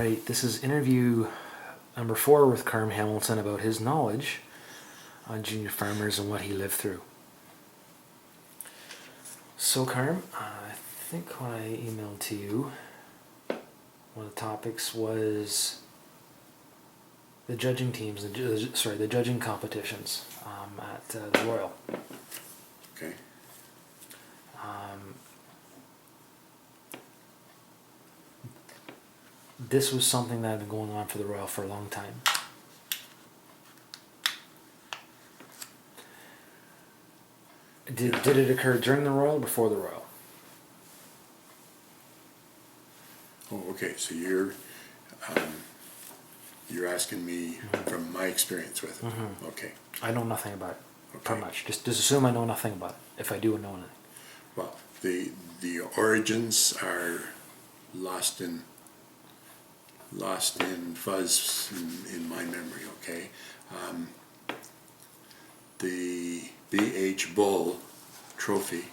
right, this is interview number 4 with Carm Hamilton about his knowledge on junior farmers and what he lived through. So Carm, I think when I emailed to you, one of the topics was the judging teams, the judging competitions at the Royal. Okay. This was something that had been going on for the Royal for a long time. Did it occur during the Royal or before the Royal? Oh, okay. So you're asking me from my experience with it. Mm-hmm. Okay. I know nothing about it, Okay. pretty much. Just assume I know nothing about it, if I do know anything. Well, the origins are lost in fuzz in my memory. Okay. The B.H. Bull trophy,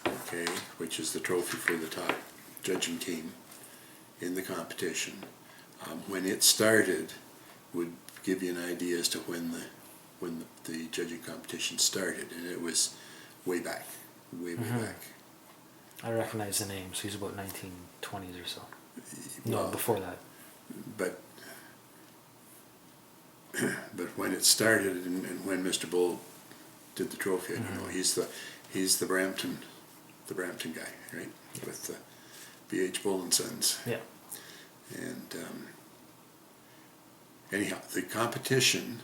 okay, which is the trophy for the top judging team in the competition, when it started, would give you an idea as to when the judging competition started, and it was way back. I recognize the name, so he's about 1920s or so. Well, No, before that. But when it started and when Mr. Bull did the trophy, I don't know. He's the Brampton guy, right? With the B.H. Bull and Sons. Yeah. And anyhow, the competition.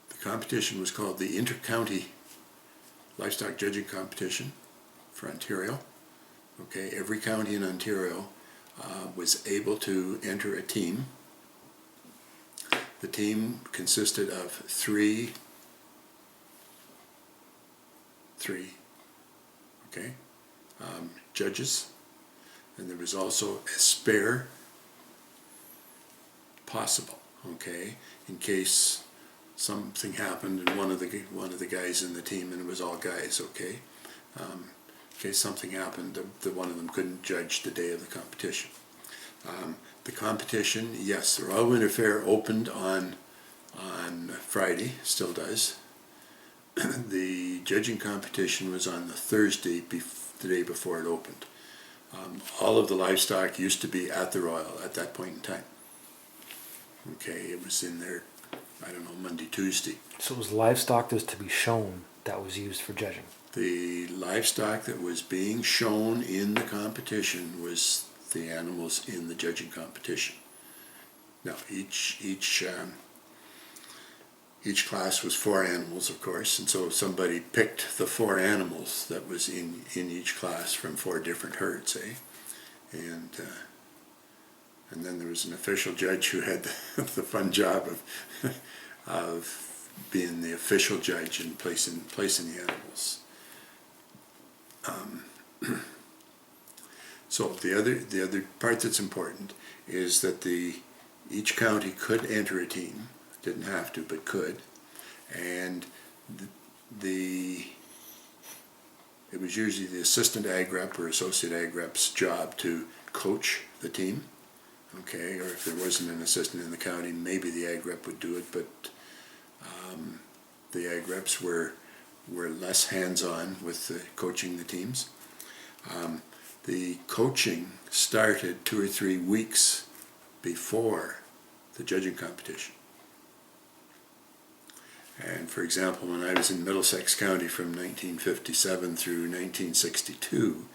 The competition was called the Inter-County Livestock Judging Competition for Ontario. Okay, every county in Ontario was able to enter a team. The team consisted of three, okay, judges, and there was also a spare possible, okay, in case something happened and one of the guys in the team, and it was all guys, okay, in case something happened, the one of them couldn't judge the day of the competition. The competition, yes, the Royal Winter Fair opened on Friday, still does. The judging competition was on the Thursday, the day before it opened. All of the livestock used to be at the Royal at that point in time. Okay, it was in there, I don't know, Monday, Tuesday. So it was livestock that was to be shown that was used for judging. The livestock that was being shown in the competition was the animals in the judging competition. Now, each class was 4 animals, of course, and so somebody picked the 4 animals that was in each class from 4 different herds, eh? And then there was an official judge who had the fun job of being the official judge and placing the animals. So the other part that's important is that each county could enter a team, didn't have to, but could, and it was usually the assistant ag rep or associate ag rep's job to coach the team, okay, or if there wasn't an assistant in the county, maybe the ag rep would do it, but the ag reps were less hands-on with coaching the teams. The coaching started 2 or 3 weeks before the judging competition. And for example, when I was in Middlesex County from 1957 through 1962,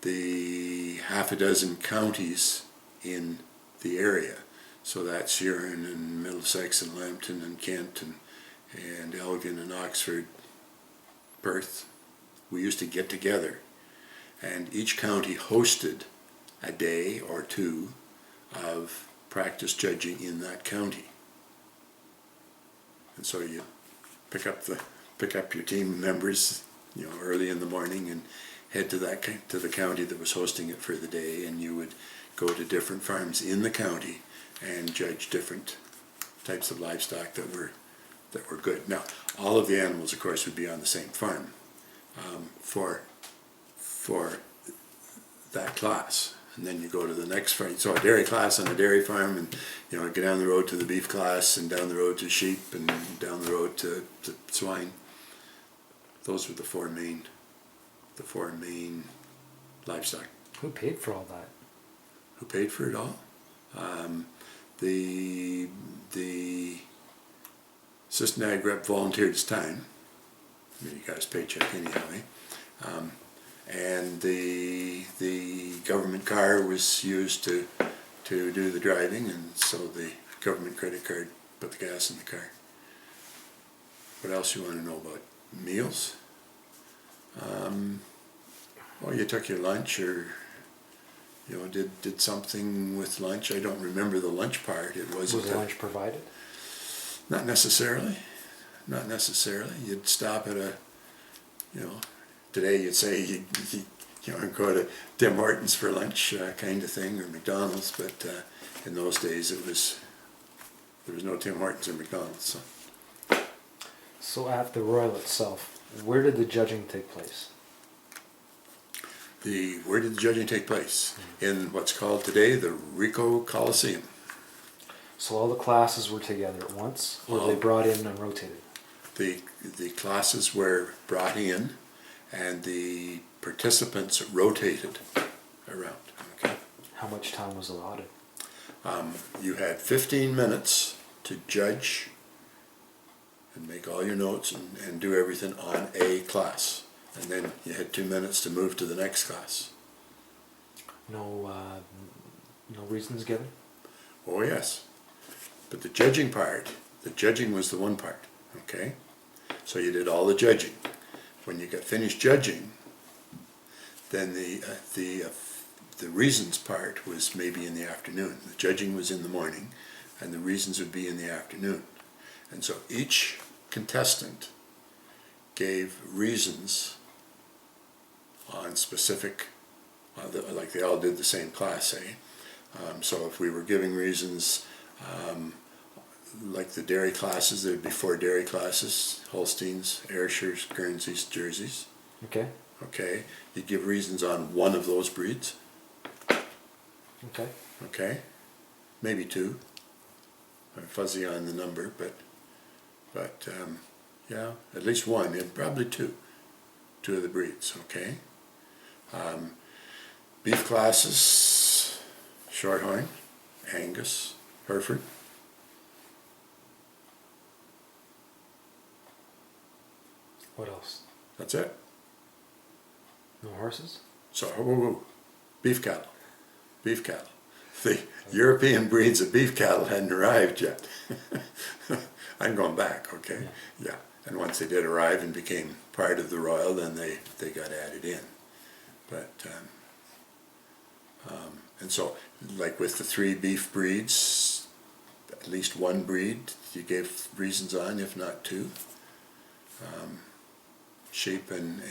the half a dozen counties in the area, so that's Huron and Middlesex and Lambton and Kent and Elgin and Oxford, Perth, we used to get together, and each county hosted a day or 2 of practice judging in that county. And so you pick up your team members, early in the morning and head to the county that was hosting it for the day, and you would go to different farms in the county and judge different types of livestock that were good. Now, all of the animals, of course, would be on the same farm for for that class. And then you go to the next farm. So a dairy class on a dairy farm, and go down the road to the beef class, and down the road to sheep, and down the road to swine. Those were the four main livestock. Who paid for all that? Who paid for it all? The assistant ag rep volunteered his time. I mean, he got his paycheck anyhow. And the government car was used to do the driving, and so the government credit card put the gas in the car. What else you want to know about meals? Well, you took your lunch, or did something with lunch. I don't remember the lunch part. Was lunch provided? Not necessarily. Not necessarily. You'd stop at a, today you'd say you go to Tim Hortons for lunch, kind of thing, or McDonald's. But in those days, there was no Tim Hortons or McDonald's. So at the Royal itself, where did the judging take place? Where did the judging take place? In what's called today the Rico Coliseum. So all the classes were together at once, or were they brought in and rotated? The classes were brought in, and the participants rotated around. Okay. How much time was allotted? You had 15 minutes to judge and make all your notes and do everything on a class. And then you had 2 minutes to move to the next class. No reasons given? Oh yes. But the judging was the one part, okay? So you did all the judging. When you got finished judging, then the reasons part was maybe in the afternoon. The judging was in the morning, and the reasons would be in the afternoon. And so each contestant gave reasons on specific, like they all did the same class, so if we were giving reasons, like the dairy classes, there'd be 4 dairy classes: Holsteins, Ayrshires, Guernseys, Jerseys. Okay. Okay, you'd give reasons on one of those breeds. Okay. Okay, maybe 2. I'm fuzzy on the number, but yeah, at least 1, and probably 2 of the breeds. Okay. Beef classes: Shorthorn, Angus, Hereford. What else? That's it. No horses? So, beef cattle. Beef cattle. The European breeds of beef cattle hadn't arrived yet. I'm going back, okay? Yeah. And once they did arrive and became part of the Royal, then they got added in. But, and so, like with the 3 beef breeds, at least 1 breed you gave reasons on, if not 2. Sheep and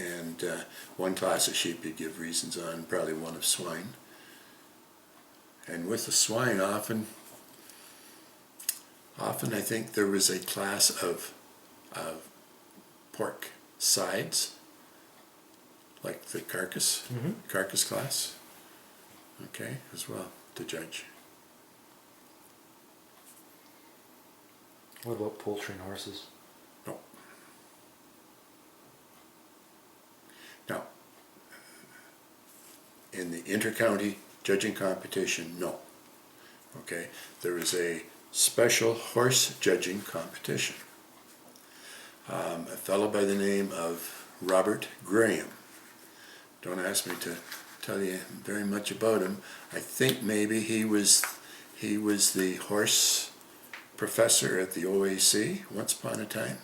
1 class of sheep you give reasons on, probably 1 of swine. And with the swine, often I think there was a class of pork sides, like the carcass class, okay, as well, to judge. What about poultry and horses? No. Now, in the inter-county judging competition, no. Okay, there is a special horse judging competition. A fellow by the name of Robert Graham. Don't ask me to tell you very much about him. I think maybe he was the horse professor at the OAC once upon a time.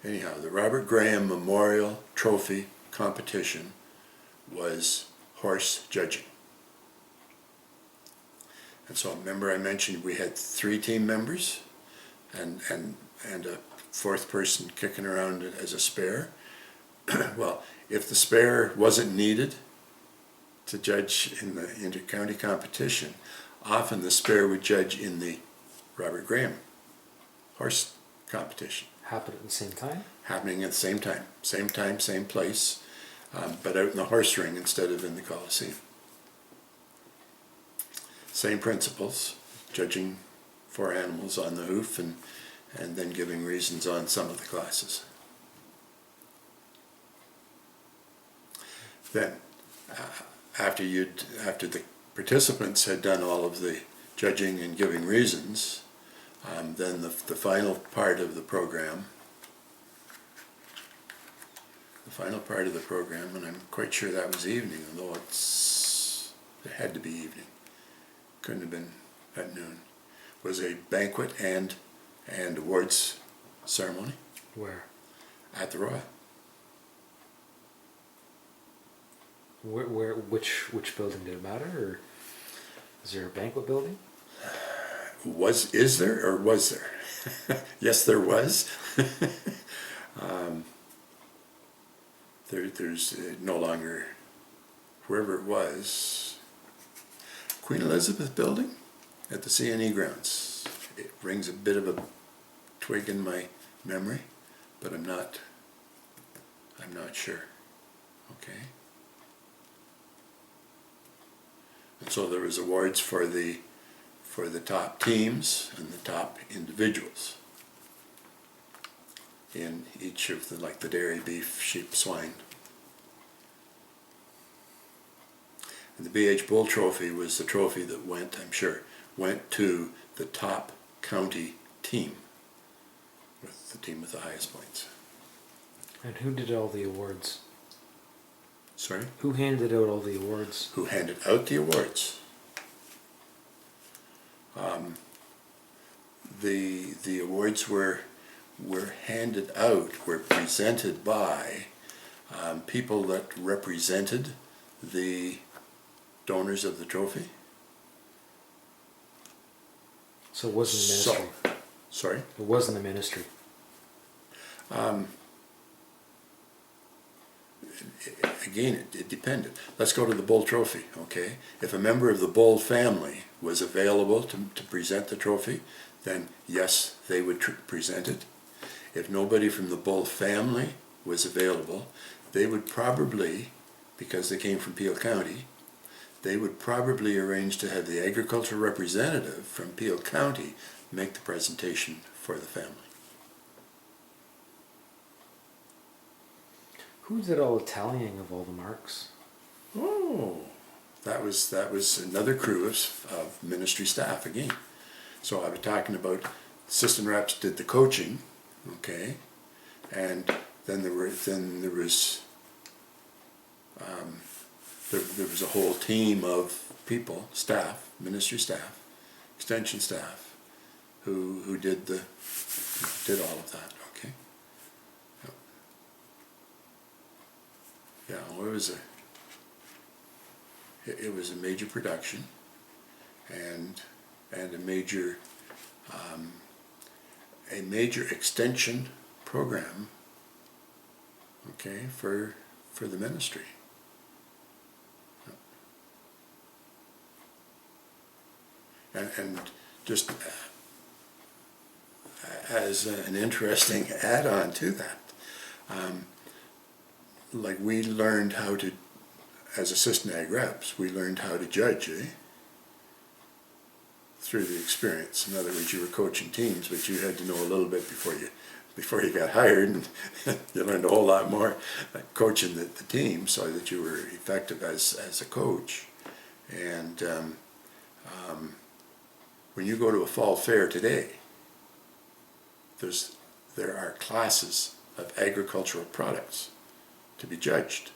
Anyhow, the Robert Graham Memorial Trophy competition was horse judging. And so remember I mentioned we had 3 team members and a 4th person kicking around as a spare. Well, if the spare wasn't needed to judge in the inter-county competition, often the spare would judge in the Robert Graham horse competition. Happened at the same time? Happening at the same time, same place. but out in the horse ring instead of in the Coliseum. Same principles, judging 4 animals on the hoof and then giving reasons on some of the classes. Then, after the participants had done all of the judging and giving reasons, then the final part of the program, and I'm quite sure that was evening, although it had to be evening, couldn't have been at noon, was a banquet and awards ceremony. Where? At the Royal. Which building, did it matter, or is there a banquet building? Is there or was there? Yes, there was. There's no longer, wherever it was, Queen Elizabeth building at the CNE grounds. It rings a bit of a twig in my memory, but I'm not sure. Okay. And so there was awards for the top teams and the top individuals in each of the dairy, beef, sheep, swine. And the BH Bull Trophy was the trophy that went to the top county team, with the team with the highest points. And who did all the awards? Sorry? Who handed out all the awards? Who handed out the awards? The awards were handed out, were presented by people that represented the donors of the trophy. So it wasn't the ministry. Sorry? It wasn't the ministry. Again, it depended. Let's go to the Bull Trophy, okay? If a member of the Bull family was available to present the trophy, then yes, they would present it. If nobody from the Bull family was available, they would probably, because they came from Peel County, they would probably arrange to have the agricultural representative from Peel County make the presentation for the family. Who did all the tallying of all the marks? Oh, that was another crew of ministry staff again. So I was talking about assistant reps did the coaching, okay, and then there was a whole team of people, staff, ministry staff, extension staff, who did all of that. Okay. Yeah, well, it was a major production, and a major extension program. Okay, for the ministry. And just as an interesting add-on to that, like we learned how to, as assistant ag reps, we learned how to judge, through the experience. In other words, you were coaching teams, but you had to know a little bit before you got hired, and you learned a whole lot more coaching the team so that you were effective as a coach. And when you go to a fall fair today, there are classes of agricultural products to be judged.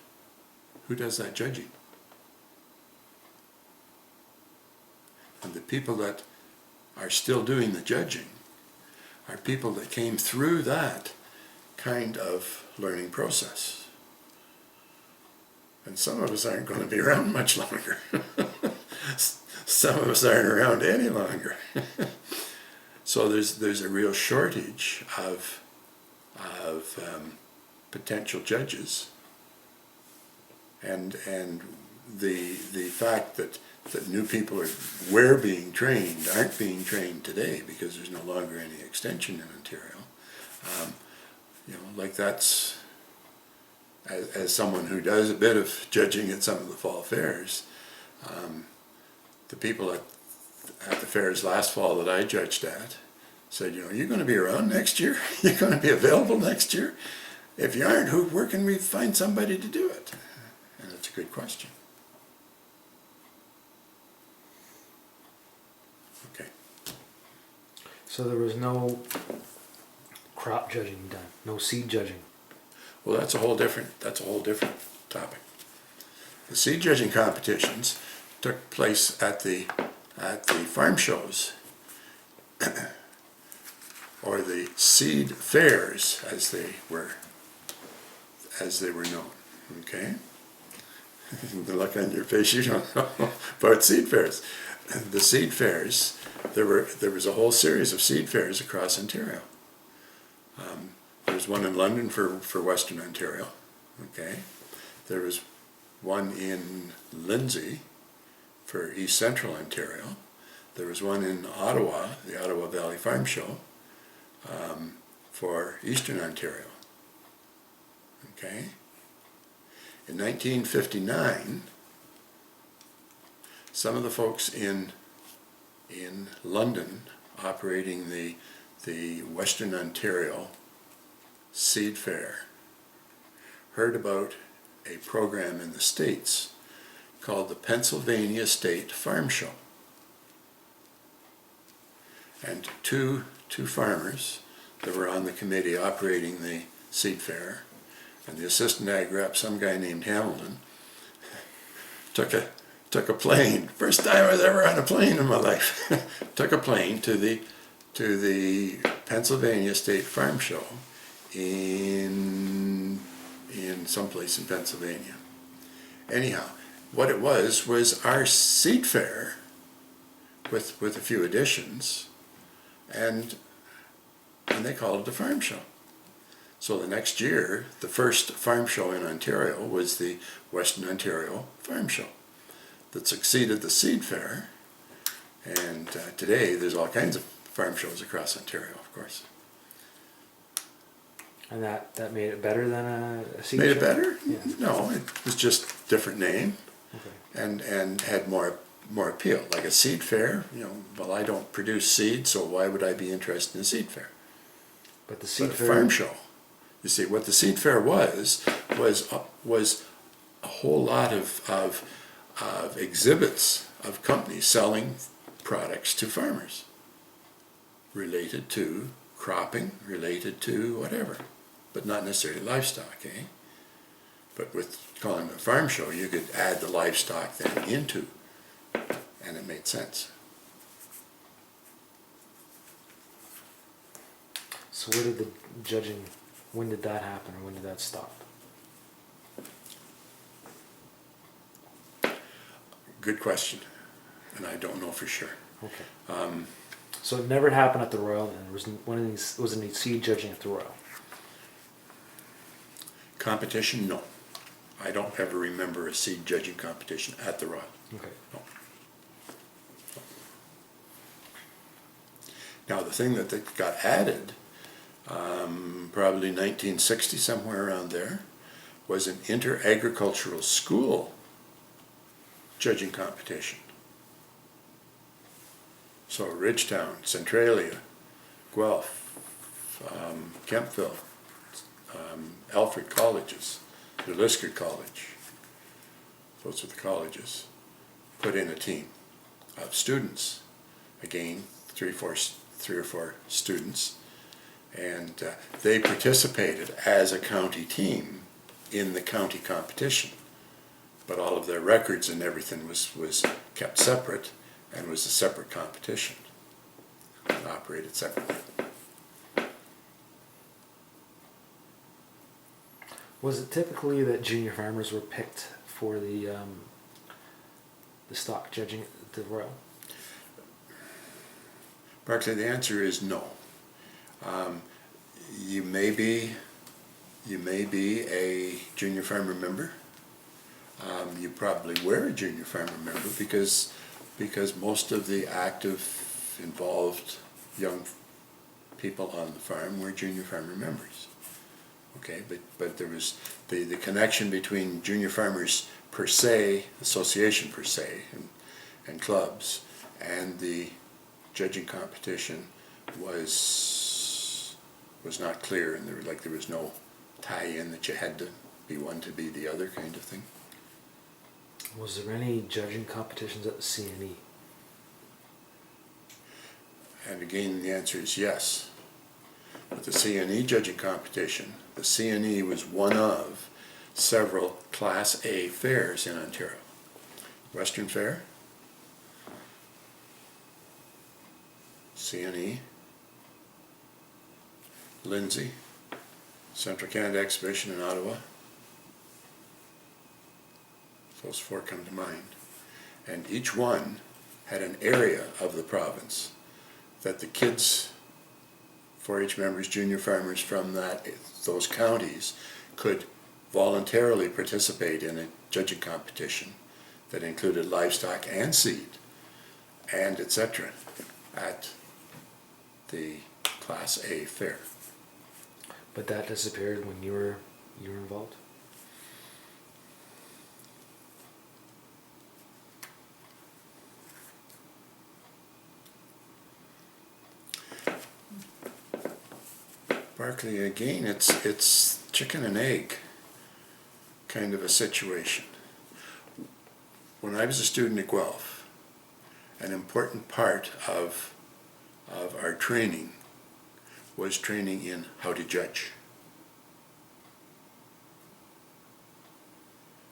Who does that judging? And the people that are still doing the judging are people that came through that kind of learning process. And some of us aren't going to be around much longer. Some of us aren't around any longer. So there's a real shortage of potential judges, and the fact that new people were being trained aren't being trained today because there's no longer any extension in Ontario. Like that's as someone who does a bit of judging at some of the fall fairs, the people at the fairs last fall that I judged at said, you know, you're going to be around next year? You're going to be available next year? If you aren't, where can we find somebody to do it? And that's a good question. Okay. So there was no crop judging done, no seed judging. Well, that's a whole different topic. The seed judging competitions took place at the farm shows, or the seed fairs, as they were known. Okay. The look on your face, you don't know about seed fairs. The seed fairs, there was a whole series of seed fairs across Ontario. There was one in London for Western Ontario. Okay. There was one in Lindsay for East Central Ontario. There was one in Ottawa, the Ottawa Valley Farm Show, for Eastern Ontario. Okay. In 1959, some of the folks in London operating the Western Ontario Seed Fair heard about a program in the States called the Pennsylvania State Farm Show. And two farmers that were on the committee operating the seed fair, and the assistant ag rep, some guy named Hamilton, took a plane. First time I was ever on a plane in my life. Took a plane to the Pennsylvania State Farm Show in someplace in Pennsylvania. Anyhow, what it was our seed fair with a few additions, and they called it a farm show. So the next year, the first farm show in Ontario was the Western Ontario Farm Show that succeeded the seed fair, and today there's all kinds of farm shows across Ontario, of course. And that made it better than a seed Made show? it better? Yeah. No, it was just different name, Okay. and had more appeal. Like a seed fair, well, I don't produce seed, so why would I be interested in a seed fair? But the seed But a fair, farm show. You see, what the seed fair was a whole lot of exhibits of companies selling products to farmers related to cropping, related to whatever, but not necessarily livestock, eh? But with calling it a farm show, you could add the livestock then into, and it made sense. So where did the judging, when did that happen, or when did that stop? Good question, and I don't know for sure. Okay. So it never happened at the Royal, and there wasn't any seed judging at the Royal. Competition, no. I don't ever remember a seed judging competition at the Royal. Okay. No. Now the thing that got added, probably 1960, somewhere around there, was an inter-agricultural school judging competition. So Ridgetown, Centralia, Guelph, Kempville, Alfred colleges, the Lisker College, those are the colleges, put in a team of students. Again, three or four students, and they participated as a county team in the county competition. But all of their records and everything was kept separate, and was a separate competition. It operated separately. Was it typically that junior farmers were picked for the stock judging at the Royal? Barclay, the answer is no. You may be a junior farmer member. You probably were a junior farmer member because most of the active, involved young people on the farm were junior farmer members. okay, but there was the connection between junior farmers per se, association per se, and clubs, and the judging competition was not clear, and there was no tie-in that you had to be one to be the other kind of thing. Was there any judging competitions at the CNE? And again, the answer is yes. But the CNE judging competition, the CNE was one of several Class A fairs in Ontario. Western Fair, CNE, Lindsay, Central Canada Exhibition in Ottawa. Those four come to mind. And each one had an area of the province that the kids, 4-H members, junior farmers from those counties could voluntarily participate in a judging competition that included livestock and seed and etc. at the Class A fair. But that disappeared when you were involved? Barclay, again, it's chicken and egg kind of a situation. When I was a student at Guelph, an important part of our training was training in how to judge.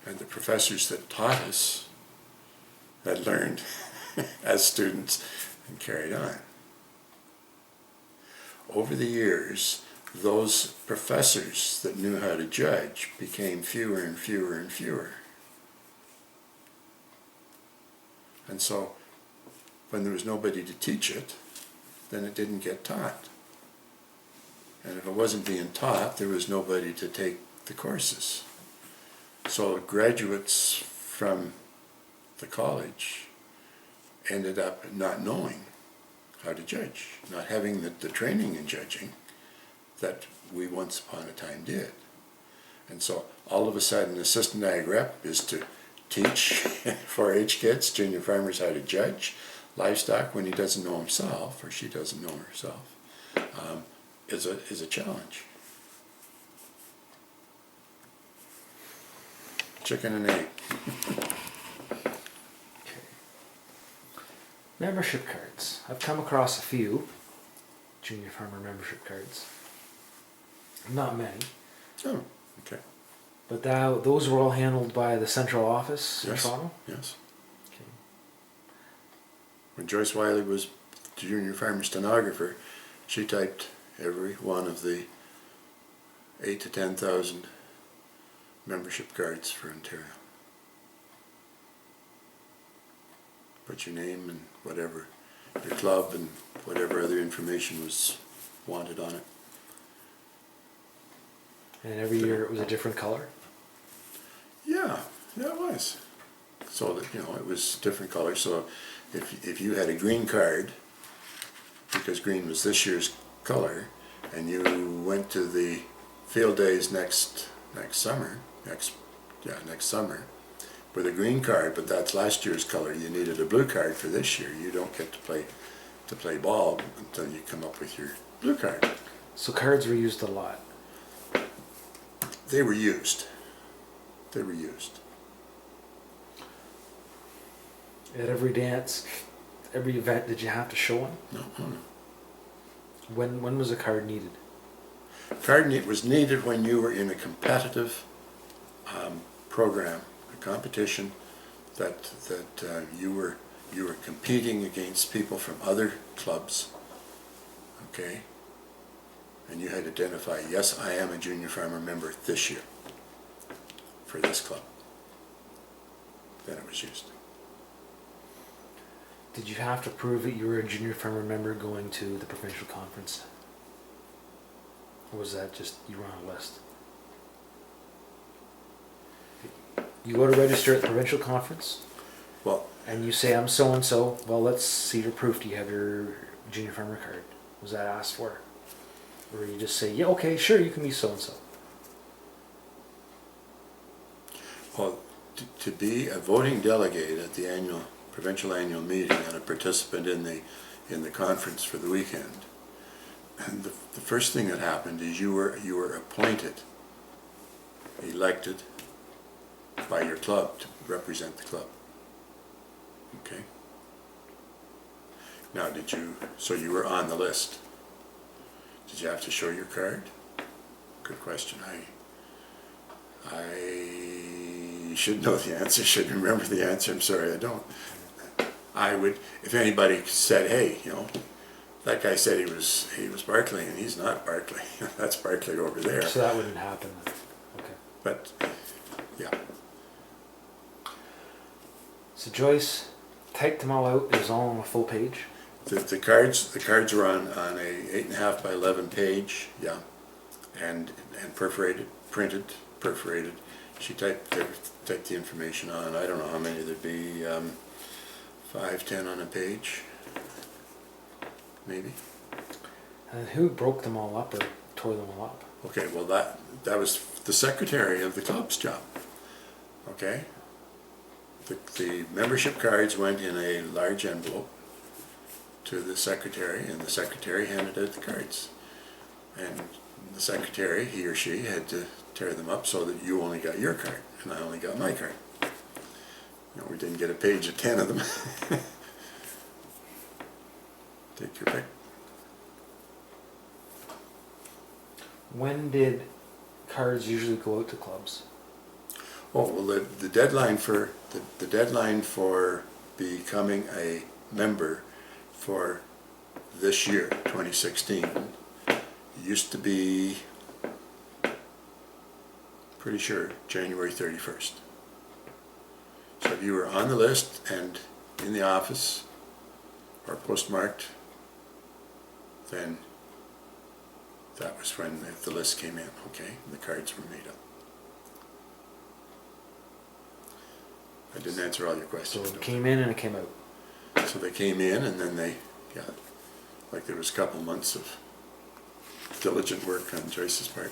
And the professors that taught us had learned as students and carried on. Over the years, those professors that knew how to judge became fewer and fewer and fewer. And so, when there was nobody to teach it, then it didn't get taught. And if it wasn't being taught, there was nobody to take the courses. So graduates from the college ended up not knowing how to judge, not having the training in judging that we once upon a time did. And so all of a sudden, assistant ag rep is to teach 4-H kids, junior farmers, how to judge livestock when he doesn't know himself, or she doesn't know herself, is a challenge. Chicken and egg. Okay. Membership cards. I've come across a few junior farmer membership cards. Not many. Oh, okay. But those were all handled by the central office in Toronto? Yes. Okay. When Joyce Wiley was junior farmer stenographer, she typed every one of the 8,000 to 10,000 membership cards for Ontario. Put your name and whatever, your club and whatever other information was wanted on it. And every year it was a different color? Yeah, it was. So that, it was different colors. So if you had a green card, because green was this year's color, and you went to the field days next summer with a green card, but that's last year's color, you needed a blue card for this year. You don't get to play ball until you come up with your blue card. So cards were used a lot? They were used. At every dance, every event, did you have to show one? No. When was a card needed? Was needed when you were in a competitive program, a competition that you were competing against people from other clubs, okay? And you had to identify, yes, I am a junior farmer member this year for this club. Then it was used. Did you have to prove that you were a junior farmer member going to the provincial conference? Or was that just you were on a list? You go to register at the provincial conference, Well, and you say, I'm so-and-so, well, let's see your proof. Do you have your junior farmer card? Was that asked for? Or you just say, yeah, okay, sure, you can be so-and-so. Well, to be a voting delegate at the provincial annual meeting and a participant in the conference for the weekend, and the first thing that happened is you were appointed, elected by your club to represent the club. Okay? Now, so you were on the list. Did you have to show your card? Good question. I should know the answer, should remember the answer. I'm sorry, I don't. I would, if anybody said, hey, that guy said he was Barclay, and he's not Barclay. That's Barclay over there. So that wouldn't happen. Okay. But, yeah. So Joyce typed them all out. It was all on a full page. The cards were on a 8.5 by 11 page, yeah, and perforated, printed, perforated. She typed the information on. I don't know how many there'd be, 5, 10 on a page, maybe. And who broke them all up or tore them all up? Okay, well that was the secretary of the club's job. Okay, the membership cards went in a large envelope to the secretary, and the secretary handed out the cards. And the secretary, he or she, had to tear them up so that you only got your card, and I only got my card. We didn't get a page of 10 of them. Take your pick. When did cards usually go out to clubs? Oh, well, the deadline for the deadline for becoming a member for this year, 2016, used to be, pretty sure, January 31st. So if you were on the list and in the office or postmarked, then that was when the list came in, okay? And the cards were made up. I didn't answer all your questions. So it came in and it came out. So they came in, and then like there was a couple months of diligent work on Joyce's part,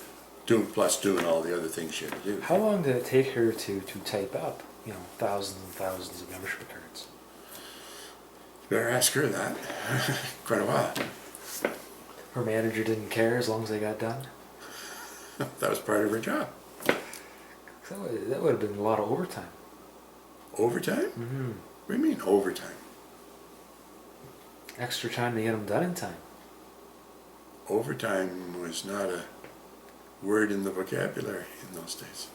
plus doing all the other things she had to do. How long did it take her to type up, thousands and thousands of membership cards? You better ask her that. Quite a while. Her manager didn't care as long as they got done? That was part of her job. That would have been a lot of overtime. Overtime? Mm-hmm. What do you mean overtime? Extra time to get them done in time. Overtime was not a word in the vocabulary in those days.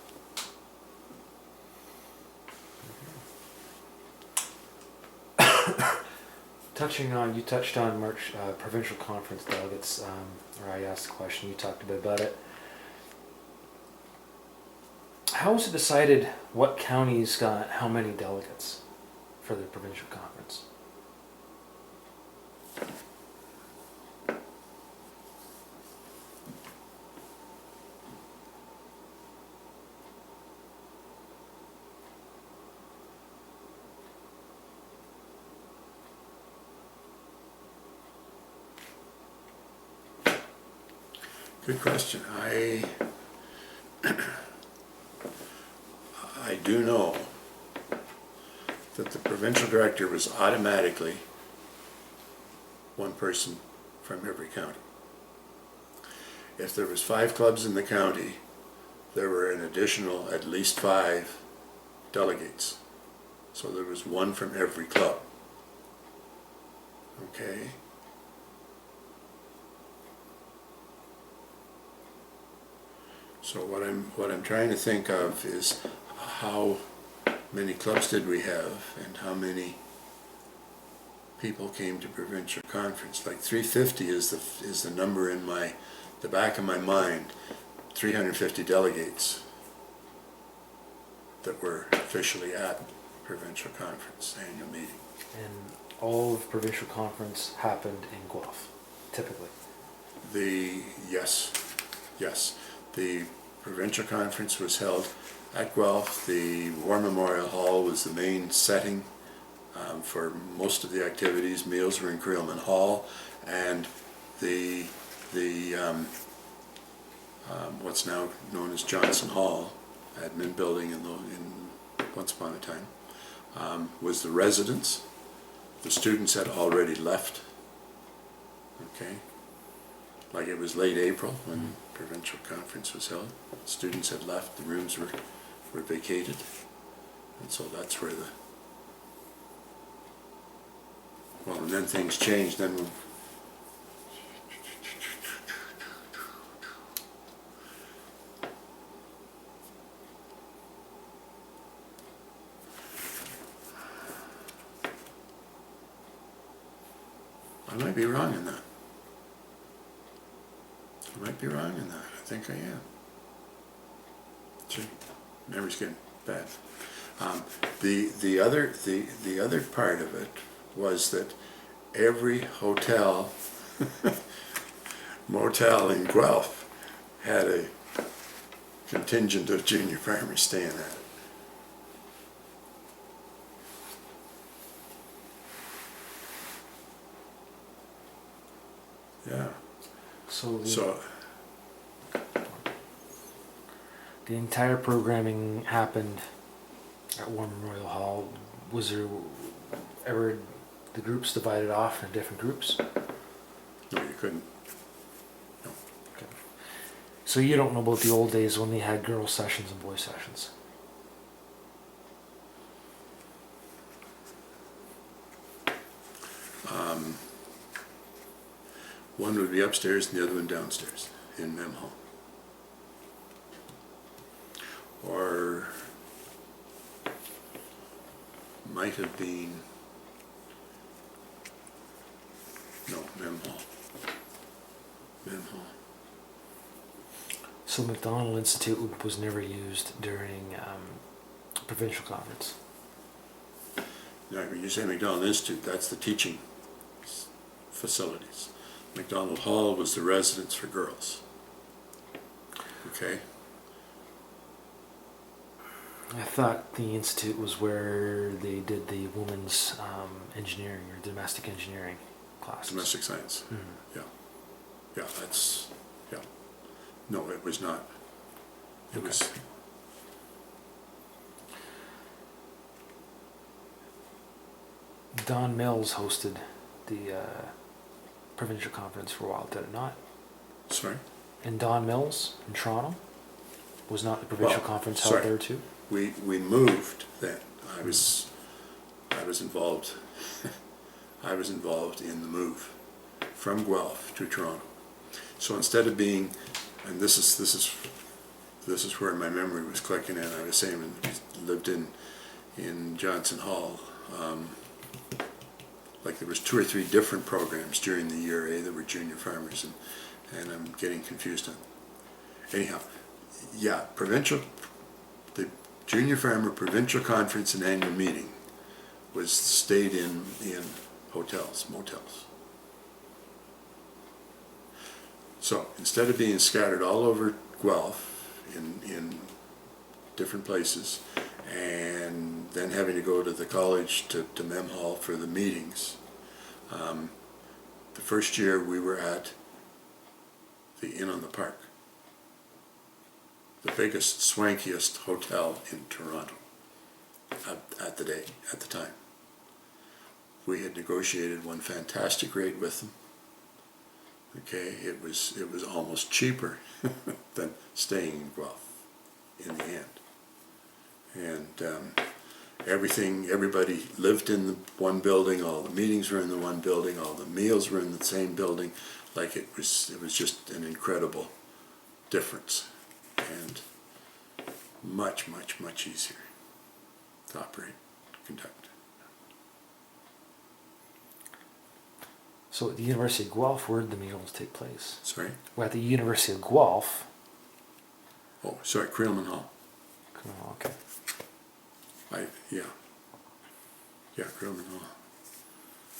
You touched on March provincial conference delegates, or I asked the question, you talked a bit about it. How was it decided what counties got how many delegates for the provincial conference? Good question. I do know that the provincial director was automatically one person from every county. If there was 5 clubs in the county, there were an additional at least 5 delegates. So there was one from every club. Okay? So what I'm trying to think of is how many clubs did we have, and how many people came to provincial conference. Like 350 is the number in the back of my mind. 350 delegates that were officially at provincial conference annual meeting. And all of provincial conference happened in Guelph, typically. Yes. The provincial conference was held at Guelph. The War Memorial Hall was the main setting for most of the activities. Meals were in Creelman Hall, and the what's now known as Johnson Hall, admin building in once upon a time, was the residents. The students had already left. Okay, like it was late April when provincial conference was held. Students had left, the rooms were vacated, and so that's where and then things changed. Then I might be wrong in that. I might be wrong in that. I think I am. Gee, memory's getting bad. The other part of it was that every hotel, motel in Guelph had a contingent of junior farmers staying at it. Yeah. So the entire programming happened at War Memorial Hall. Was there ever the groups divided off in different groups? No, you couldn't. No. Okay. So you don't know about the old days when they had girls' sessions and boys' sessions? One would be upstairs and the other one downstairs in Mem Hall. Or might have been, no, Mem Hall. Mem Hall. So McDonald Institute was never used during provincial conference? Now, when you say McDonald Institute, that's the teaching facilities. McDonald Hall was the residence for girls. Okay? I thought the institute was where they did the women's engineering or domestic engineering classes. Domestic science. Mm-hmm. Yeah. Yeah, that's, yeah. No, it was not. It Okay. was. Don Mills hosted the provincial conference for a while, did it not? Sorry? And Don Mills in Toronto was not the provincial conference held there too? We moved then. I was involved. I was involved in the move from Guelph to Toronto. So instead of being, and this is where my memory was clicking in. I was saying when we lived in Johnson Hall. Like there was 2 or 3 different programs during the year that were junior farmers, and I'm getting confused on. Anyhow, yeah, the junior farmer provincial conference and annual meeting was stayed in hotels, motels. So instead of being scattered all over Guelph in different places, and then having to go to the college to Mem Hall for the meetings. The first year we were at the Inn on the Park, the biggest, swankiest hotel in Toronto at the time. We had negotiated one fantastic rate with them. Okay, it was almost cheaper than staying in Guelph in the end. And everybody lived in the one building, all the meetings were in the one building, all the meals were in the same building. Like it was just an incredible difference, and much, much, much easier to operate, conduct. So at the University of Guelph, where did the meetings take place? Sorry? Well, at the University of Guelph. Oh, sorry, Creelman Hall. Oh, okay. Yeah, Creelman Hall.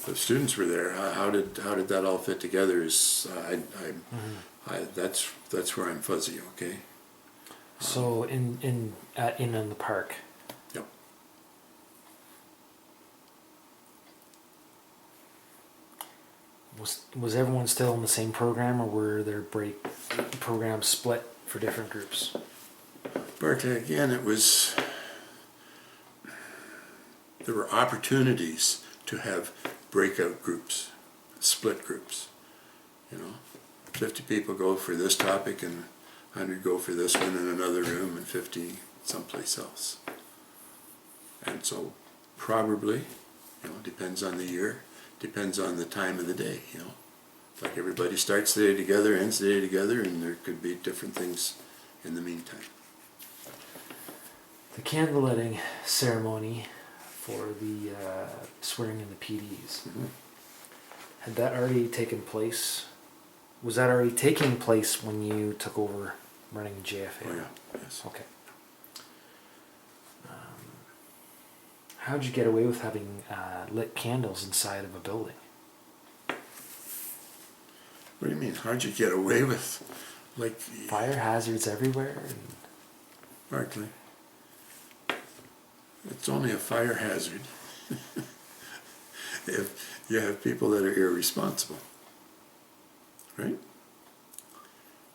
The students were there. How did that all fit together? Is that's where I'm fuzzy. Okay. So in the park. Yep. Was everyone still in the same program, or were there programs split for different groups? Berkeley again. It was there were opportunities to have breakout groups, split groups. 50 people go for this topic and 100 go for this one in another room and 50 someplace else. And so probably, depends on the year, depends on the time of the day, Like everybody starts the day together, ends the day together, and there could be different things in the meantime. The candle-lighting ceremony for the swearing in the PDs, had that already taken place? Was that already taking place when you took over running JFA? Oh yeah, yes. Okay. How'd you get away with having lit candles inside of a building? What do you mean? How'd you get away with, like... Fire hazards everywhere? Partly. It's only a fire hazard if you have people that are irresponsible, right?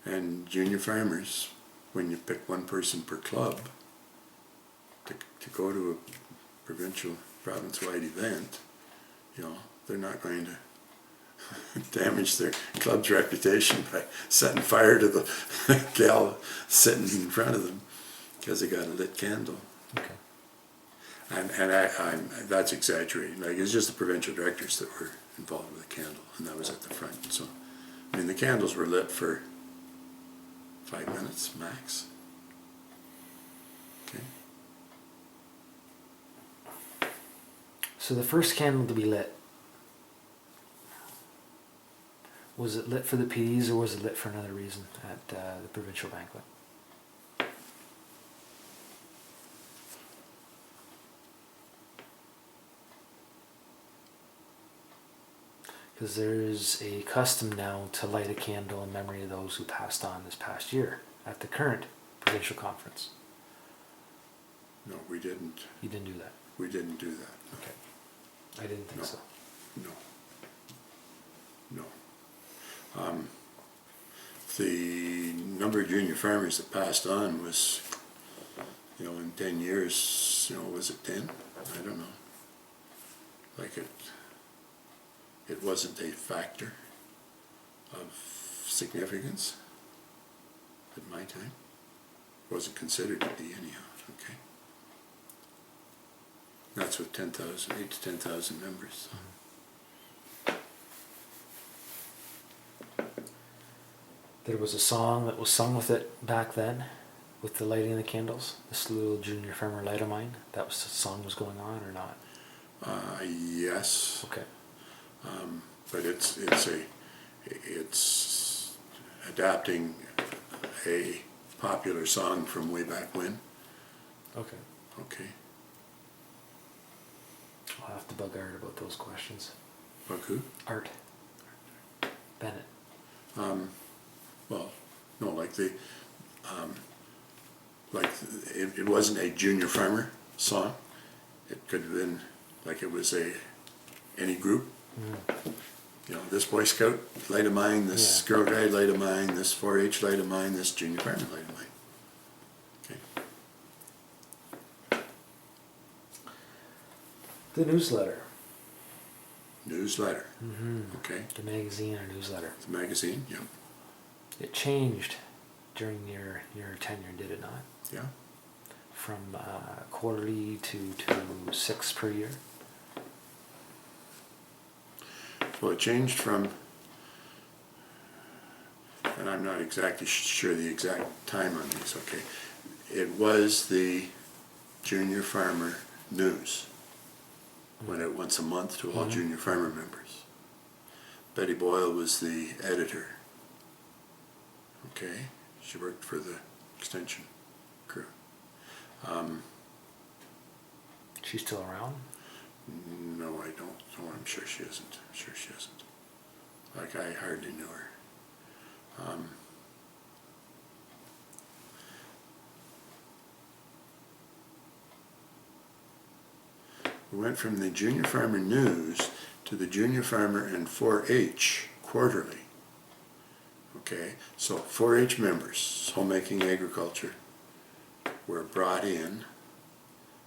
And junior farmers, when you pick one person per club to go to a provincial, province-wide event, they're not going to damage their club's reputation by setting fire to the gal sitting in front of them because they got a lit candle. Okay. And that's exaggerating. Like, it's just the provincial directors that were involved with the candle, and that was at the front. So, I mean, the candles were lit for 5 minutes max. Okay. So the first candle to be lit, was it lit for the PDs or was it lit for another reason at the provincial banquet? Because there's a custom now to light a candle in memory of those who passed on this past year at the current provincial conference. No, we didn't. You didn't do that? We didn't do that. Okay. I didn't think so. No. The number of junior farmers that passed on was, in 10 years, was it 10? I don't know. Like it wasn't a factor of significance at my time. It wasn't considered to be anyhow, okay? That's with 8 to 10,000 members. So. There was a song that was sung with it back then, with the lighting of the candles. This little junior farmer light of mine. That was the song was going on or not? Yes. Okay. But it's adapting a popular song from way back when. Okay. Okay. I'll have to bug Art about those questions. Bug who? Art. Bennett. Well, no, it wasn't a junior farmer song. It could have been like it was any group. This Boy Scout light of mine, this Girl Guide light of mine, this 4-H light of mine, this junior farmer light of mine. Okay. The newsletter. Newsletter. Mm-hmm. Okay. The magazine or newsletter. The magazine, yeah. It changed during your tenure, did it not? Yeah. From quarterly to 6 per year? Well, it changed from, and I'm not exactly sure the exact time on these, okay. It was the Junior Farmer News. Went out once a month to all junior farmer members. Betty Boyle was the editor. Okay, she worked for the extension crew. She's still around? No, I don't. No, I'm sure she isn't. Like, I hardly knew her. We went from the Junior Farmer News to the Junior Farmer and 4-H quarterly. Okay, so 4-H members, homemaking agriculture, were brought in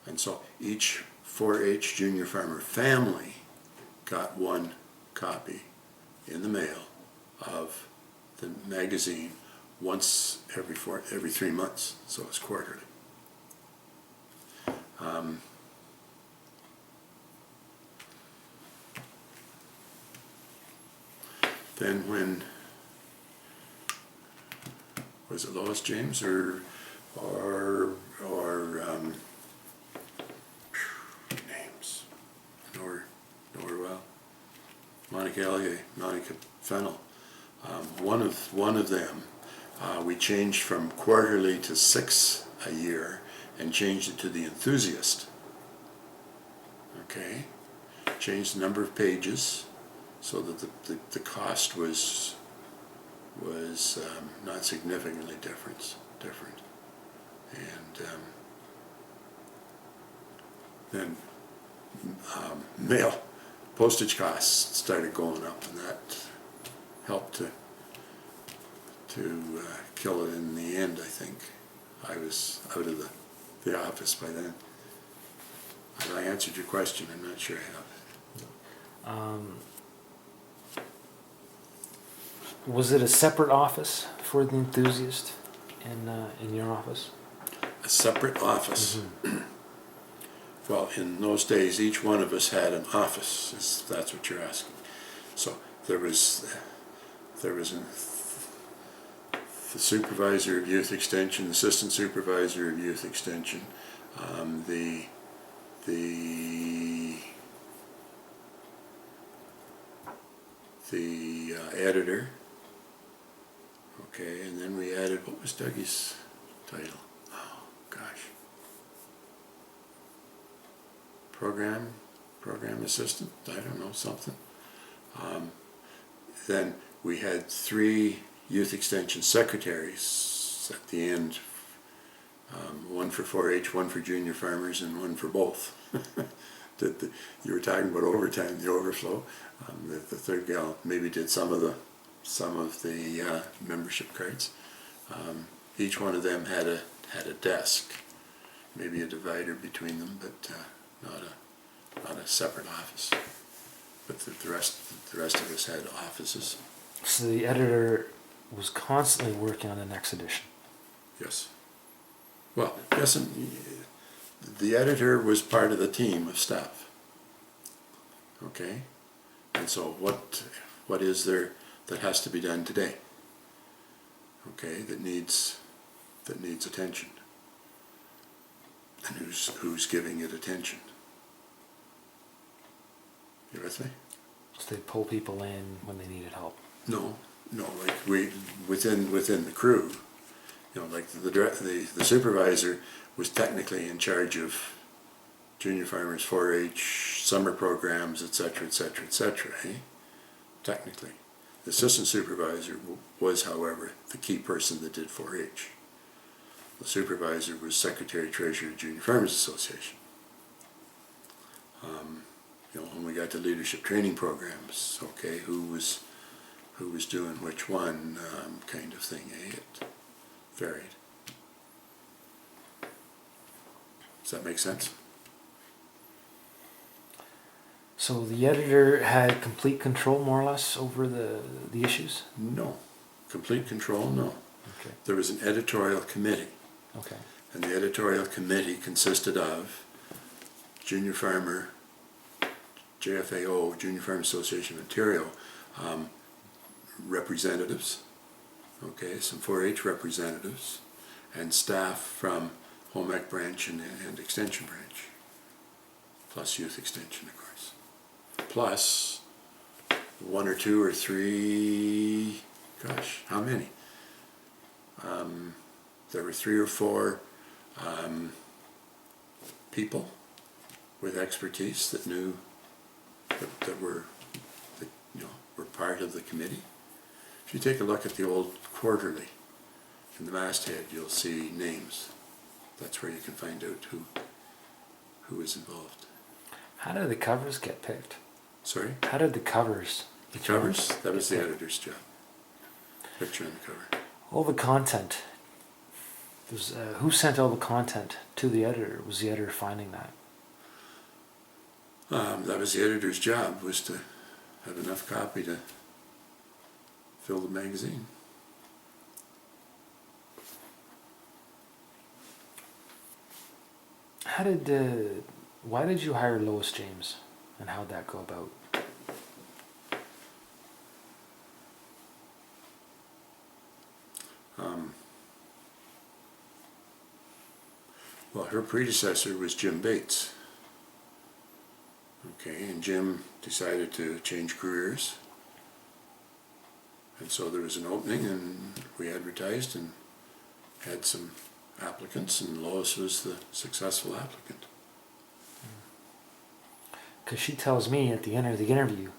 And so each 4-H junior farmer family got one copy in the mail of the magazine once every 3 months, so it's quarterly. Then when was it Lois James or names? Know her well. Monica Elliott, Monica Fennell. One of them. We changed from quarterly to 6 a year and changed it to the Enthusiast. Okay, changed the number of pages so that the cost was not significantly different. And then mail postage costs started going up, and that helped to kill it in the end. I think I was out of the office by then. Have I answered your question? I'm not sure I have. Was it a separate office for the Enthusiast in your office? A separate office. Mm-hmm. Well, in those days, each one of us had an office, if that's what you're asking. So there was the supervisor of youth extension, the assistant supervisor of youth extension, the editor. Okay, and then we added, what was Dougie's title? Oh gosh. Program assistant, I don't know, something. Then we had 3 youth extension secretaries at the end, one for 4-H, one for junior farmers, and one for both. You were talking about overtime, the overflow. The third gal maybe did some of the membership cards. Each one of them had a desk, maybe a divider between them, but not a separate office. But the rest of us had offices. So the editor was constantly working on the next edition. Yes. Well, yes, and the editor was part of the team of staff. Okay, and so what is there that has to be done today? Okay, that needs attention, and who's giving it attention? You with me? So they pull people in when they needed help. No, like we within the crew, like the supervisor was technically in charge of junior farmers, 4-H, summer programs, etc., eh? Technically. The assistant supervisor was, however, the key person that did 4-H. The supervisor was secretary treasurer of Junior Farmers Association. When we got to leadership training programs, okay, who was doing which one, kind of thing, eh? It varied. Does that make sense? So the editor had complete control, more or less, over the issues? No. Complete control, no. Okay. There was an editorial committee. Okay. And the editorial committee consisted of Junior Farmer, JFAO, Junior Farm Association of Ontario, representatives, okay, some 4-H representatives, and staff from Home Ec branch and Extension branch, plus Youth Extension, of course, plus 1 or 2 or 3, gosh, how many? There were 3 or 4 people with expertise that knew that were part of the committee. If you take a look at the old quarterly in the masthead, you'll see names. That's where you can find out who is involved. How did the covers get picked? Sorry? How did the covers? The covers? That was the editor's job. Picture on the cover. All the content. Who sent all the content to the editor? Was the editor finding that? That was the editor's job, was to have enough copy to fill the magazine. Why did you hire Lois James, and how'd that go about? Well, her predecessor was Jim Bates. Okay, and Jim decided to change careers. And so there was an opening, and we advertised and had some applicants, and Lois was the successful applicant. Because she tells me at the end of the interview,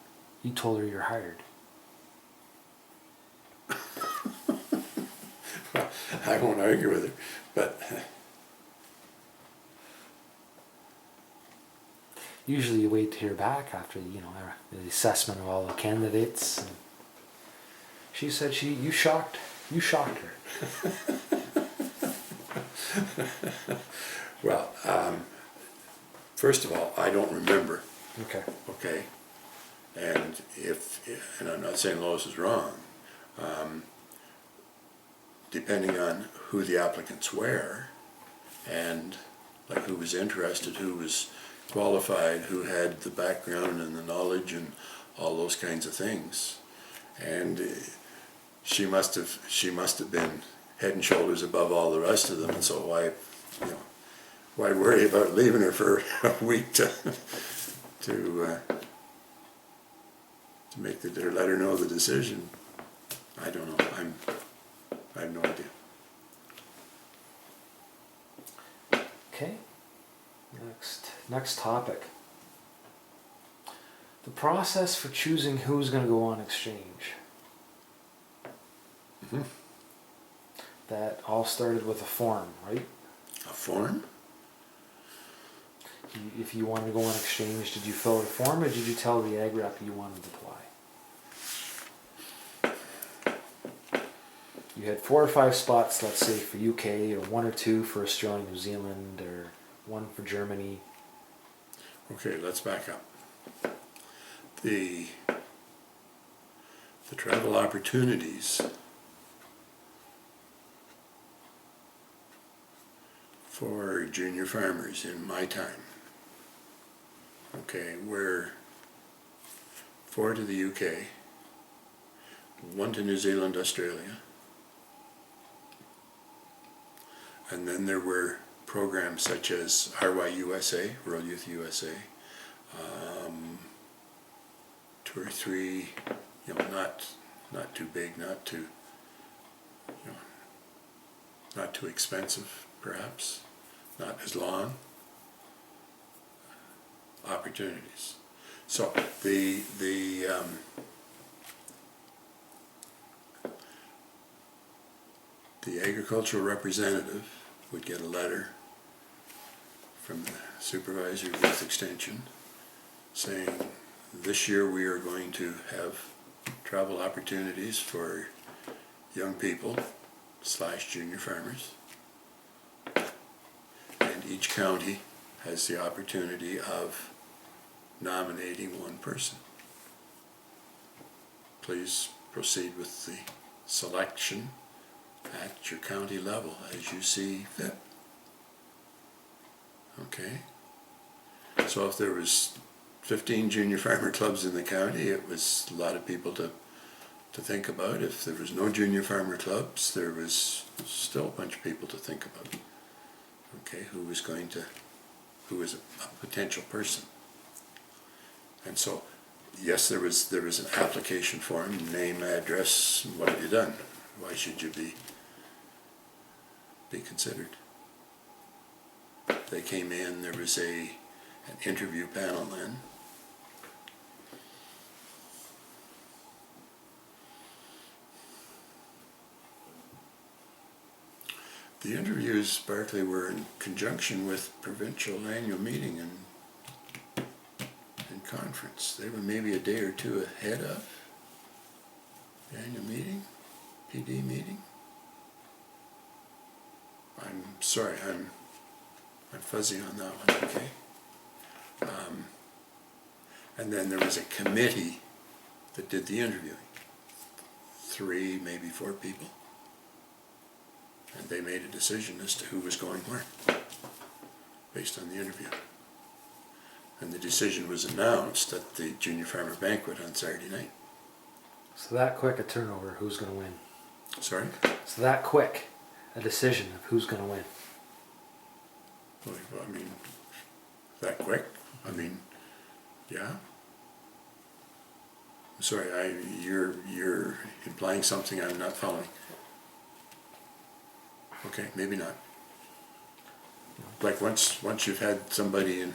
you told her you're hired. I won't argue with her, but Usually you wait to hear back after the assessment of all the candidates. And she said you shocked her. well, first of all, I don't remember. Okay. Okay, and and I'm not saying Lois is wrong. Depending on who the applicants were, and like who was interested, who was qualified, who had the background and the knowledge and all those kinds of things, and she must have been head and shoulders above all the rest of them, and so why worry about leaving her for a week to make or let her know the decision? I don't know. I have no idea. Okay. Next topic. The process for choosing who's going to go on exchange. Mm-hmm. That all started with a form, right? A form? If you wanted to go on exchange, did you fill out a form, or did you tell the ag rep you wanted to apply? You had 4 or 5 spots, let's say, for UK, or 1 or 2 for Australia, New Zealand, or 1 for Germany. Okay, let's back up. The travel opportunities for junior farmers in my time, okay, were 4 to the UK, 1 to New Zealand, Australia, and then there were programs such as RYUSA, Rural Youth USA, 2 or 3, not too big, not too expensive, perhaps, not as long opportunities. So the agricultural representative would get a letter from the supervisor of youth extension saying, this year we are going to have travel opportunities for young people / junior farmers, and each county has the opportunity of nominating 1 person. Please proceed with the selection at your county level as you see fit. Okay? So if there was 15 junior farmer clubs in the county, it was a lot of people to think about. If there was no junior farmer clubs, there was still a bunch of people to think about. Okay, who was a potential person. And so, yes, there was an application form, name, address, what have you done? Why should you be considered? They came in, there was an interview panel then. The interviews, Barclay, were in conjunction with provincial annual meeting and conference. They were maybe a day or 2 ahead of the annual meeting, PD meeting. I'm sorry, I'm fuzzy on that one, okay? And then there was a committee that did the interviewing. 3, maybe 4 people. And they made a decision as to who was going where, based on the interview. And the decision was announced at the Junior Farmer Banquet on Saturday night. So that quick a turnover, who's going to win? Sorry? So that quick a decision of who's going to win. Well, I mean, that quick? I mean, yeah. Sorry, you're implying something I'm not following. Okay, maybe not. Like once you've had somebody and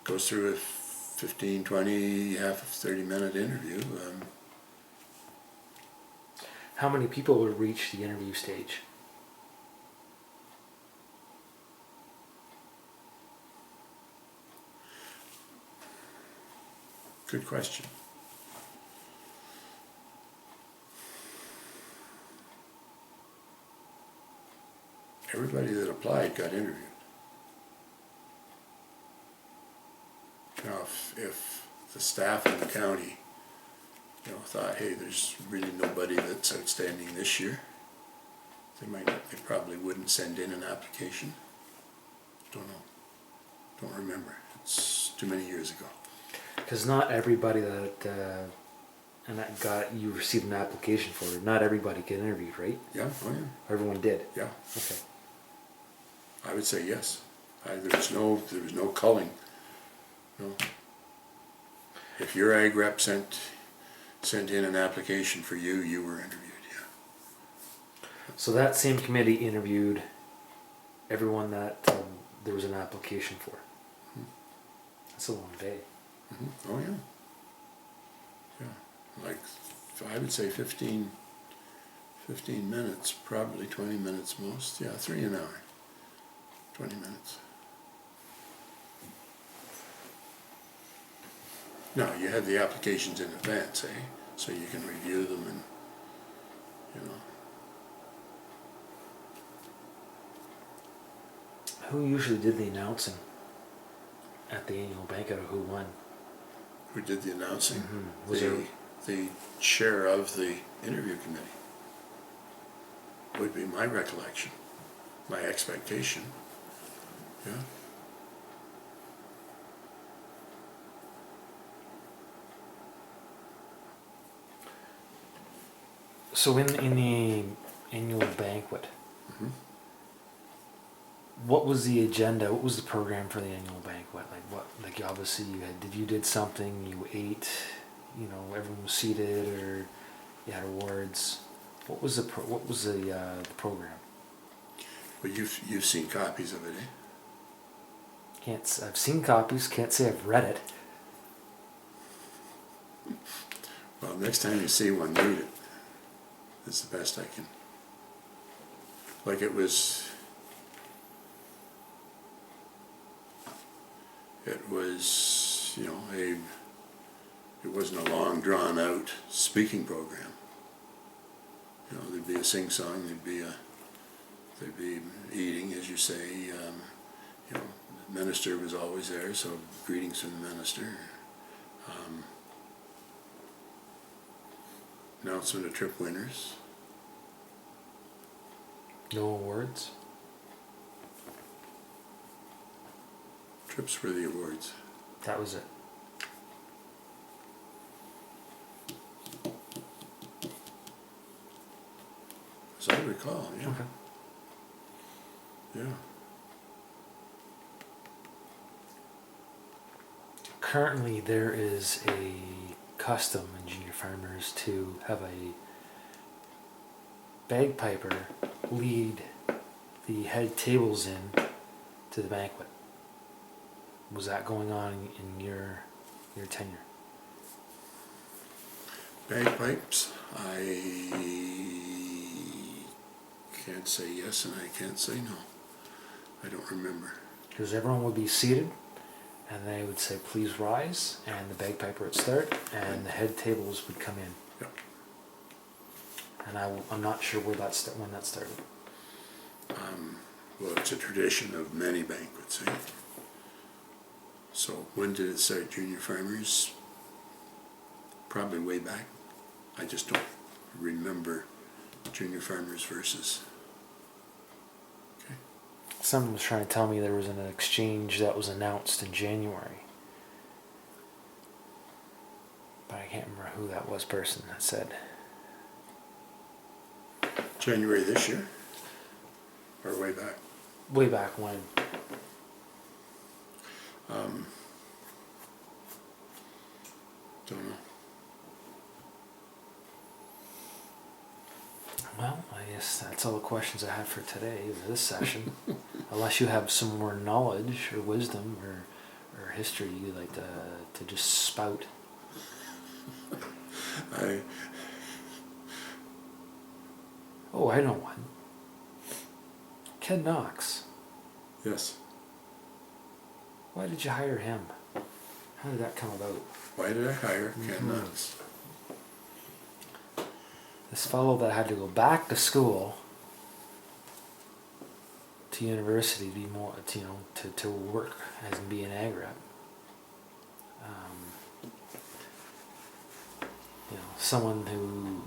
goes through a 15, 20, half 30-minute interview. How many people would reach the interview stage? Good question. Everybody that applied got interviewed. Now, if the staff in the county, thought, hey, there's really nobody that's outstanding this year, they probably wouldn't send in an application. Don't know. Don't remember. It's too many years ago. Because not everybody that you received an application for, not everybody get interviewed, right? Yeah. Oh yeah. Everyone did. Yeah. Okay. I would say yes. There was no culling. No. If your ag rep sent in an application for you, you were interviewed. Yeah. So that same committee interviewed everyone that there was an application for. Mm-hmm. That's a long day. Mm-hmm. Oh yeah. Yeah. Like I would say 15 minutes, probably 20 minutes most. Yeah, 3 an hour. 20 minutes. No, you have the applications in advance, eh? So you can review them and, Who usually did the announcing at the annual banquet, or who won? Who did the announcing? Mm-hmm. Was the chair of the interview committee. Would be my recollection, my expectation. Yeah. So in the annual banquet, Mm-hmm. what was the agenda? What was the program for the annual banquet? Like obviously you did something, you ate, everyone was seated, or you had awards. What was the program? Well, you've seen copies of it, eh? I've seen copies. Can't say I've read it. Well, next time you see one, read it. That's the best I can. Like it was, it wasn't a long drawn out speaking program. There'd be a sing song, there'd be eating, as you say. The minister was always there, so greetings from the minister. Announcement of trip winners. No awards. Trips were the awards. That was it. As I recall, yeah. Okay. Yeah. Currently, there is a custom in junior farmers to have a bagpiper lead the head tables in to the banquet. Was that going on in your tenure? Bagpipes, I can't say yes and I can't say no. I don't remember. Because everyone would be seated, and they would say, "Please rise," and the bagpiper would start, and the head tables would come in. Yep. And I'm not sure when that started. Well, it's a tradition of many banquets, eh? So when did it start, junior farmers? Probably way back. I just don't remember junior farmers versus. Okay. Someone was trying to tell me there was an exchange that was announced in January. But I can't remember who that was person that said. January this year? Or way back? Way back when. Don't know. Well, I guess that's all the questions I have for today, this session. Unless you have some more knowledge or wisdom or history you'd like to just spout. Oh, I know one. Ken Knox. Yes. Why did you hire him? How did that come about? Why did I hire Ken Knox? This fellow that had to go back to school to university to be more, to work as in be an ag rep. Someone who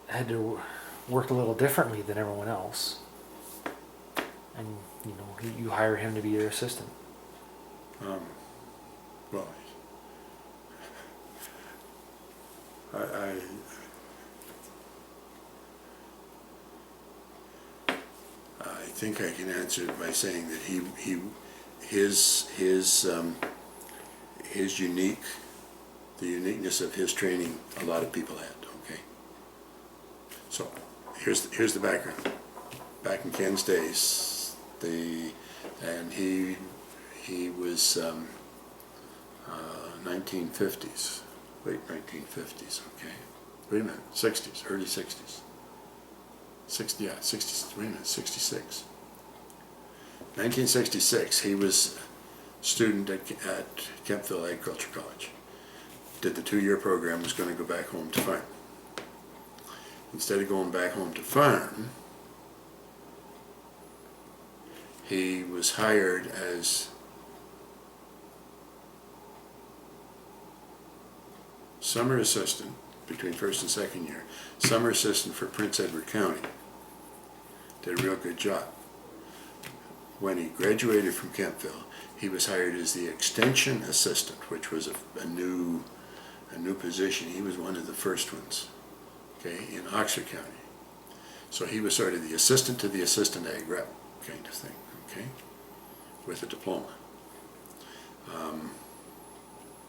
had to work a little differently than everyone else, and you hire him to be your assistant. Well, I think I can answer it by saying that the uniqueness of his training, a lot of people had. Okay. So here's the background. Back in Ken's days, he was 1950s, late 1950s. Okay. Wait a minute, 60s, early 60s. 60s. Wait a minute, 66. 1966, he was a student at Kemptville Agriculture College. Did the 2-year program, was going to go back home to farm. Instead of going back home to farm, he was hired as summer assistant between first and second year, summer assistant for Prince Edward County. Did a real good job. When he graduated from Kemptville, he was hired as the extension assistant, which was a new position. He was one of the first ones, okay, in Oxford County. So he was sort of the assistant to the assistant ag rep kind of thing, okay, with a diploma.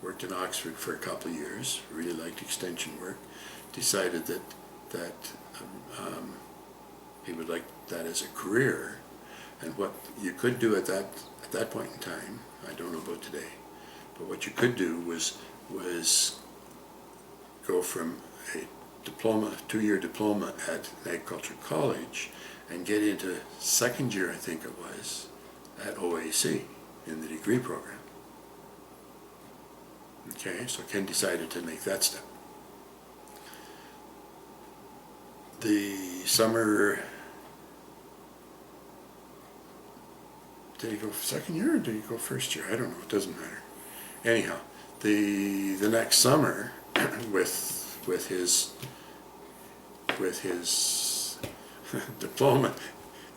Worked in Oxford for a couple of years, really liked extension work, decided that he would like that as a career, and what you could do at that point in time, I don't know about today, but what you could do was go from a diploma, 2-year diploma at agriculture college, and get into second year, I think it was, at OAC in the degree program. Okay, so Ken decided to make that step. The summer, did he go second year or did he go first year? I don't know, it doesn't matter. Anyhow, the next summer, with his diploma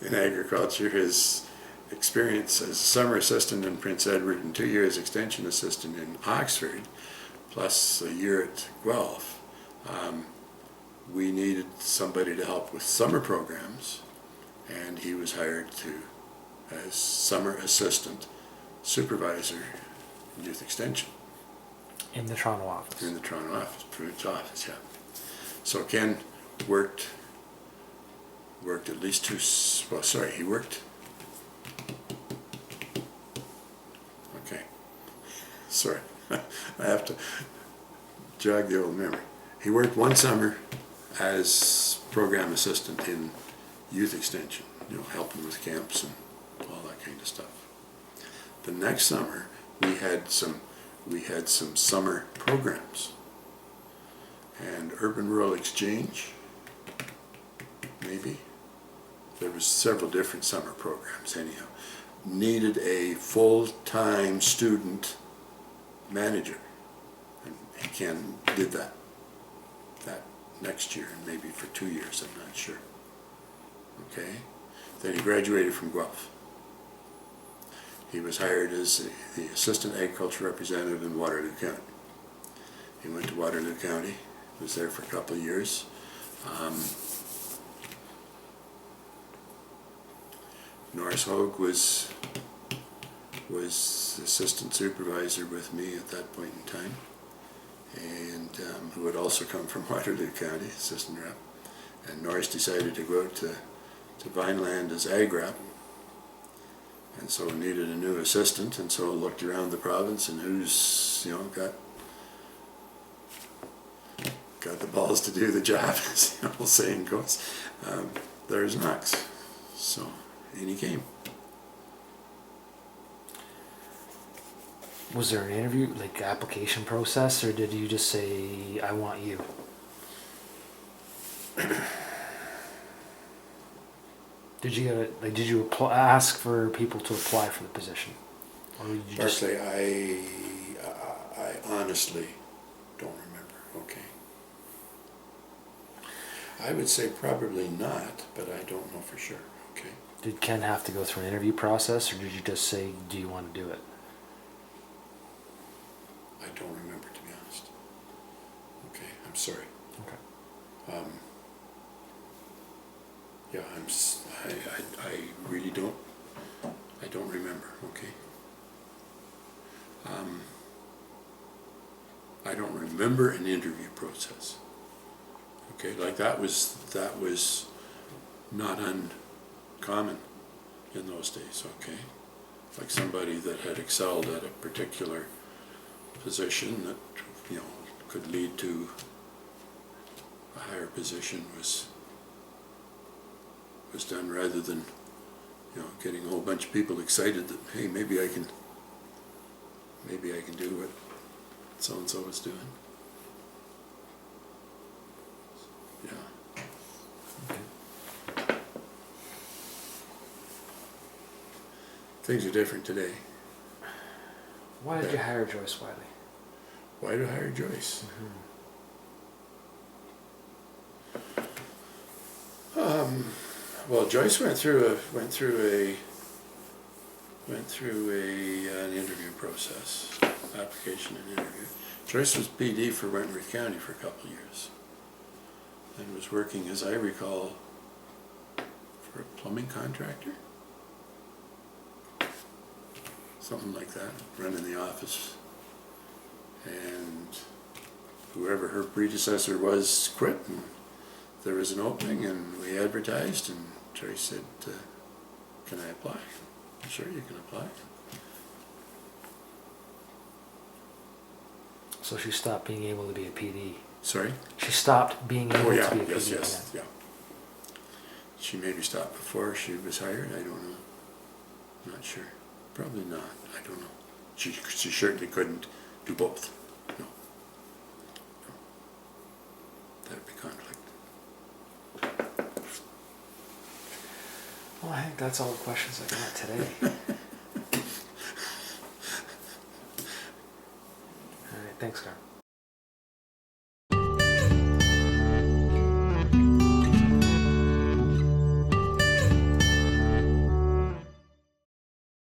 in agriculture, his experience as summer assistant in Prince Edward and 2 years extension assistant in Oxford, plus a year at Guelph, we needed somebody to help with summer programs, and he was hired as summer assistant supervisor in youth extension. In the Toronto office. In the Toronto office, Pruitt's office, yeah. So Ken worked at least he worked. Okay, sorry, I have to jog the old memory. He worked one summer as program assistant in youth extension, helping with camps and all that kind of stuff. The next summer, we had some summer programs, and urban rural exchange, maybe, there was several different summer programs anyhow, needed a full-time student manager. And Ken did that next year, and maybe for 2 years, I'm not sure. Okay? Then he graduated from Guelph. He was hired as the assistant agriculture representative in Waterloo County. He went to Waterloo County, was there for a couple of years. Norris Hogue was assistant supervisor with me at that point in time, and who had also come from Waterloo County, assistant rep. And Norris decided to go out to Vineland as ag rep, and so needed a new assistant, and so looked around the province and who's, you know, got the balls to do the job, as the old saying goes. There's Knox. So in he came. Was there an interview, like application process, or did you just say, I want you? Did you get did you ask for people to apply for the position? Or did you just... Barclay, I honestly don't remember, okay. I would say probably not, but I don't know for sure, okay. Did Ken have to go through an interview process, or did you just say, do you want to do it? I don't remember, to be honest. Okay, I'm sorry. Okay. Yeah, I really don't, I don't remember, okay. I don't remember an interview process. Okay, like that was not uncommon in those days, okay? Like somebody that had excelled at a particular position that, you know, could lead to a higher position was done, rather than, you know, getting a whole bunch of people excited that, hey, maybe I can do what so and so is doing. Yeah. Okay. Things are different today. Why did you hire Joyce Wiley? Why do I hire Joyce? Well, Joyce went through an interview process, application and interview. Joyce was PD for Wentworth County for a couple of years, and was working, as I recall, for a plumbing contractor, something like that, running the office. And whoever her predecessor was quit, and there was an opening, and we advertised, and Joyce said, can I apply? Sure, you can apply. So she stopped being able to be a PD. Sorry? She stopped being able to be a PD. Yes, yeah. She maybe stopped before she was hired, I don't know. Not sure. Probably not, I don't know. She certainly couldn't do both. No. That'd be conflict. Well, I think that's all the questions I got today. All right, thanks, Carm.